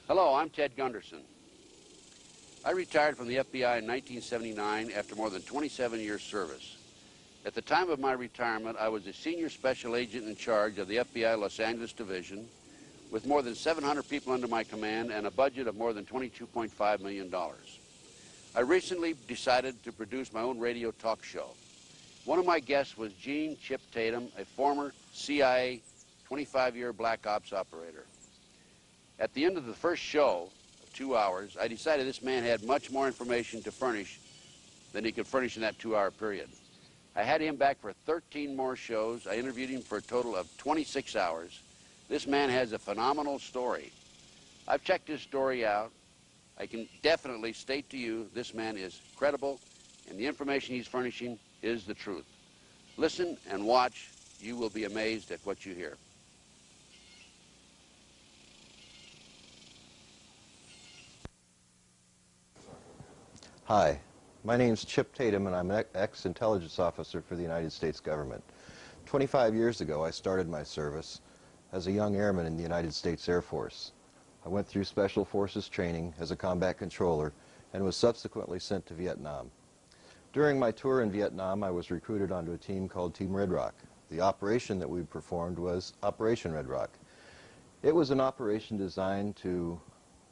Hello, I'm Ted Gunderson. I retired from the FBI in 1979 after more than 27 years service. At the time of my retirement, I was a senior special agent in charge of the FBI Los Angeles Division with more than 700 people under my command and a budget of more than $22.5 million. I recently decided to produce my own radio talk show. One of my guests was Gene Chip Tatum, a former CIA 25-year Black Ops operator. At the end of the first show, 2 hours, I decided this man had much more information to furnish than he could furnish in that 2-hour period. I had him back for 13 more shows. I interviewed him for a total of 26 hours. This man has a phenomenal story. I've checked his story out. I can definitely state to you this man is credible, and the information he's furnishing is the truth. Listen and watch. You will be amazed at what you hear. Hi, my name's Chip Tatum, and I'm an ex-intelligence officer for the United States government. 25 years ago, I started my service as a young airman in the United States Air Force. I went through Special Forces training as a combat controller and was subsequently sent to Vietnam. During my tour in Vietnam, I was recruited onto a team called Team Red Rock. The operation that we performed was Operation Red Rock. It was an operation designed to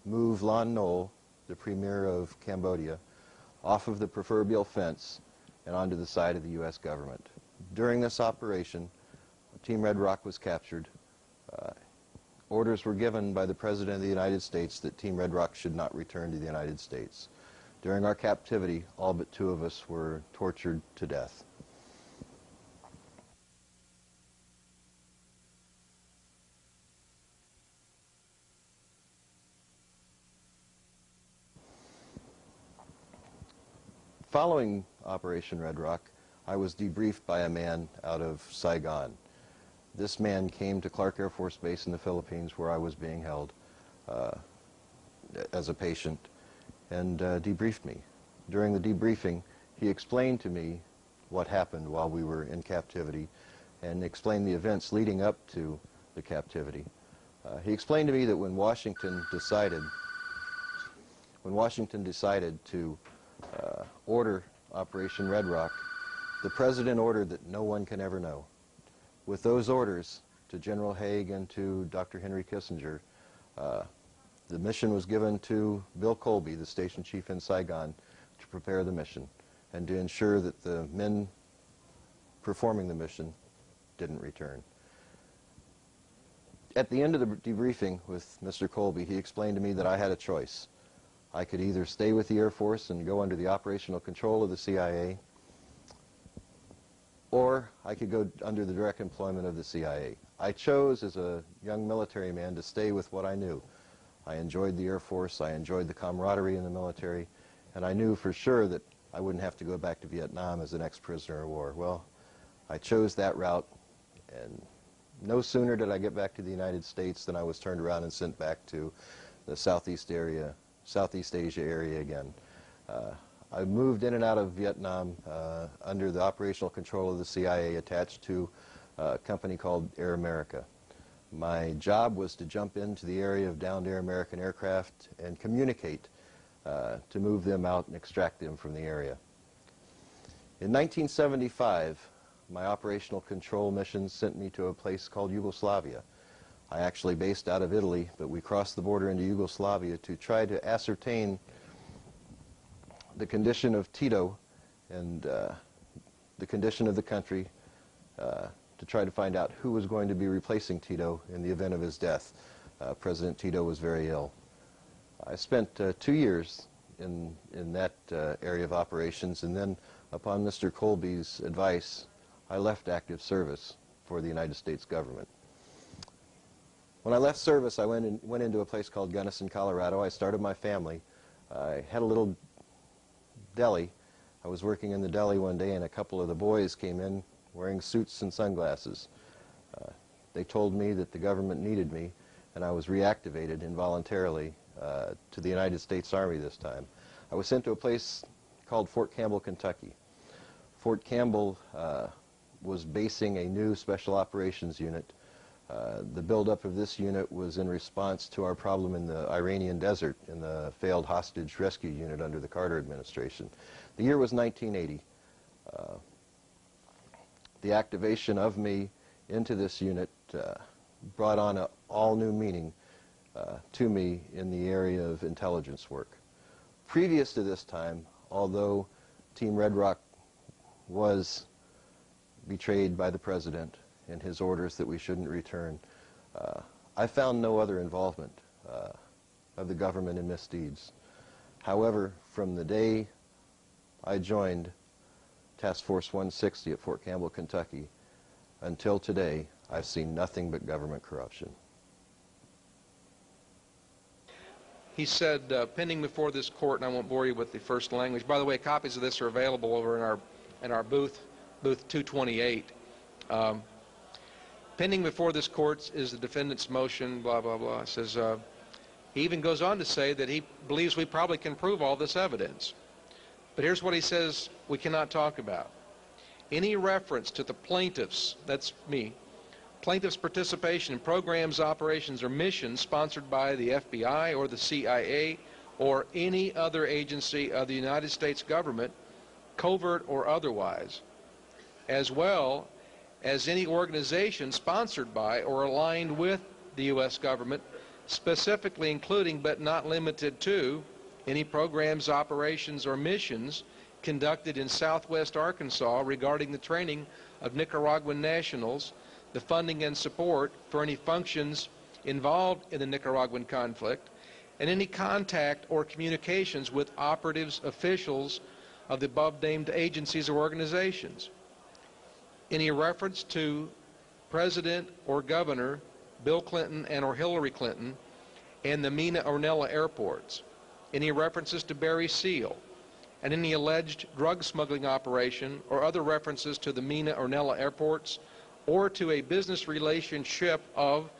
move Lon Nol, the premier of Cambodia, off of the proverbial fence and onto the side of the U.S. government. During this operation, Team Red Rock was captured. Orders were given by the President of the United States that Team Red Rock should not return to the United States. During our captivity, all but 2 of us were tortured to death. Following Operation Red Rock, I was debriefed by a man out of Saigon. This man came to Clark Air Force Base in the Philippines, where I was being held as a patient, and debriefed me. During the debriefing, he explained to me what happened while we were in captivity and explained the events leading up to the captivity. He explained to me that when Washington decided to order Operation Red Rock, the President ordered that no one can ever know. With those orders to General Haig and to Dr. Henry Kissinger, the mission was given to Bill Colby, the station chief in Saigon, to prepare the mission and to ensure that the men performing the mission didn't return. At the end of the debriefing with Mr. Colby, he explained to me that I had a choice. I could either stay with the Air Force and go under the operational control of the CIA, or I could go under the direct employment of the CIA. I chose, as a young military man, to stay with what I knew. I enjoyed the Air Force, I enjoyed the camaraderie in the military, and I knew for sure that I wouldn't have to go back to Vietnam as an ex-prisoner of war. Well, I chose that route, and no sooner did I get back to the United States than I was turned around and sent back to the Southeast Asia area again. I moved in and out of Vietnam under the operational control of the CIA, attached to a company called Air America. My job was to jump into the area of downed Air American aircraft and communicate to move them out and extract them from the area. In 1975, my operational control mission sent me to a place called Yugoslavia. I actually based out of Italy, but we crossed the border into Yugoslavia to try to ascertain the condition of Tito and the condition of the country, to try to find out who was going to be replacing Tito in the event of his death. President Tito was very ill. I spent 2 years in that area of operations, and then upon Mr. Colby's advice, I left active service for the United States government. When I left service, I went into a place called Gunnison, Colorado. I started my family. I had a little deli. I was working in the deli one day, and a couple of the boys came in wearing suits and sunglasses. They told me that the government needed me, and I was reactivated involuntarily to the United States Army this time. I was sent to a place called Fort Campbell, Kentucky. Fort Campbell was basing a new special operations unit The buildup of this unit was in response to our problem in the Iranian desert in the failed hostage rescue unit under the Carter administration. The year was 1980. The activation of me into this unit brought on an all-new meaning to me in the area of intelligence work. Previous to this time, although Team Red Rock was betrayed by the President and his orders that we shouldn't return, I found no other involvement of the government in misdeeds. However, from the day I joined Task Force 160 at Fort Campbell, Kentucky, until today, I've seen nothing but government corruption. He said, pending before this court, and I won't bore you with the first language. By the way, copies of this are available over in our booth 228. Pending before this court is the defendant's motion, blah, blah, blah. It says, he even goes on to say that he believes we probably can prove all this evidence. But here's what he says we cannot talk about. Any reference to the plaintiffs, that's me, plaintiffs' participation in programs, operations, or missions sponsored by the FBI or the CIA or any other agency of the United States government, covert or otherwise, as well as any organization sponsored by or aligned with the U.S. government, specifically including but not limited to any programs, operations, or missions conducted in Southwest Arkansas regarding the training of Nicaraguan nationals, the funding and support for any functions involved in the Nicaraguan conflict, and any contact or communications with operatives, officials of the above-named agencies or organizations. Any reference to President or Governor Bill Clinton and or Hillary Clinton and the Mina Ornella airports. Any references to Barry Seal and any alleged drug smuggling operation or other references to the Mina Ornella airports or to a business relationship of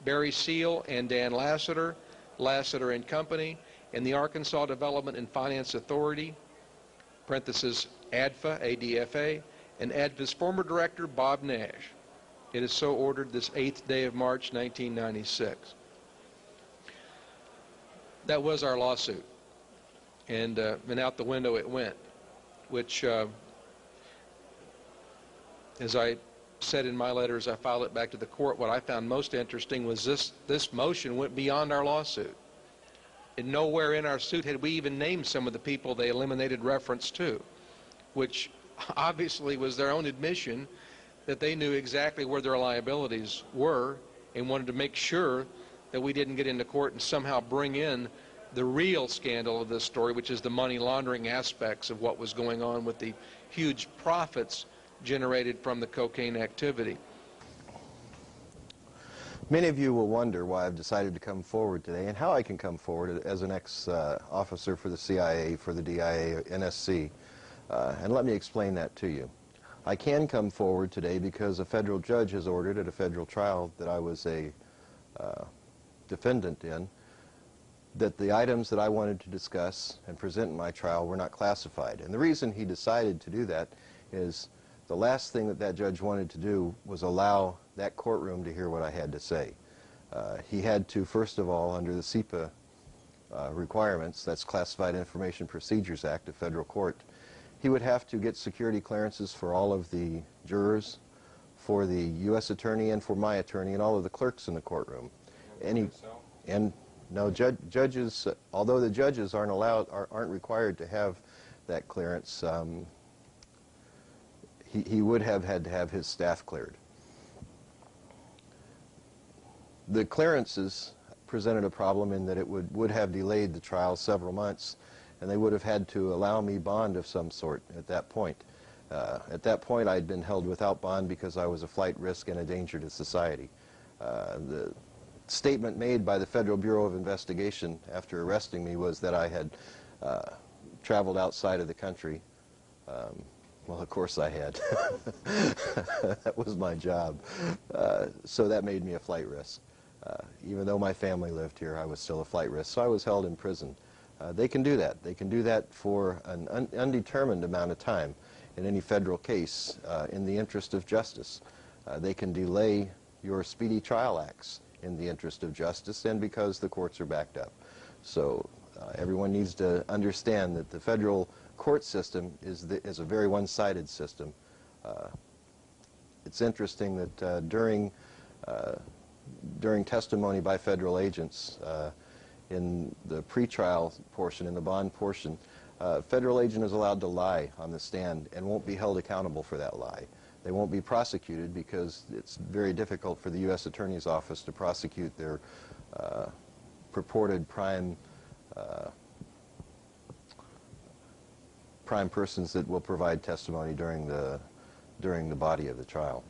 Barry Seal and Dan Lassiter, Lassiter and Company, and the Arkansas Development and Finance Authority, parentheses ADFA, ADFA, and ADFA's former director, Bob Nash. It is so ordered this 8th day of March, 1996. That was our lawsuit. And out the window it went, which, as I said in my letter as I filed it back to the court, what I found most interesting was this motion went beyond our lawsuit. And nowhere in our suit had we even named some of the people they eliminated reference to, which obviously was their own admission that they knew exactly where their liabilities were and wanted to make sure that we didn't get into court and somehow bring in the real scandal of this story, which is the money laundering aspects of what was going on with the huge profits generated from the cocaine activity. Many of you will wonder why I've decided to come forward today and how I can come forward as an ex-officer for the CIA, for the DIA, NSC, and let me explain that to you. I can come forward today because a federal judge has ordered at a federal trial that I was a defendant in, that the items that I wanted to discuss and present in my trial were not classified. And the reason he decided to do that is the last thing that judge wanted to do was allow that courtroom to hear what I had to say. He had to, first of all, under the CIPA requirements, that's Classified Information Procedures Act of federal court, he would have to get security clearances for all of the jurors, for the U.S. attorney, and for my attorney, and all of the clerks in the courtroom. No, judges, although the judges aren't required to have that clearance, he would have had to have his staff cleared. The clearances presented a problem in that it would have delayed the trial several months, and they would have had to allow me bond of some sort at that point. At that point, I'd been held without bond because I was a flight risk and a danger to society. The statement made by the Federal Bureau of Investigation after arresting me was that I had traveled outside of the country. Well, of course I had. That was my job. So that made me a flight risk. Even though my family lived here, I was still a flight risk. So I was held in prison. They can do that. They can do that for an undetermined amount of time in any federal case in the interest of justice. They can delay your Speedy Trial Acts in the interest of justice and because the courts are backed up. So everyone needs to understand that the federal court system is a very one-sided system. It's interesting that during testimony by federal agents in the pretrial portion, in the bond portion, federal agent is allowed to lie on the stand and won't be held accountable for that lie. They won't be prosecuted because it's very difficult for the U.S. Attorney's Office to prosecute their purported prime persons that will provide testimony during the body of the trial.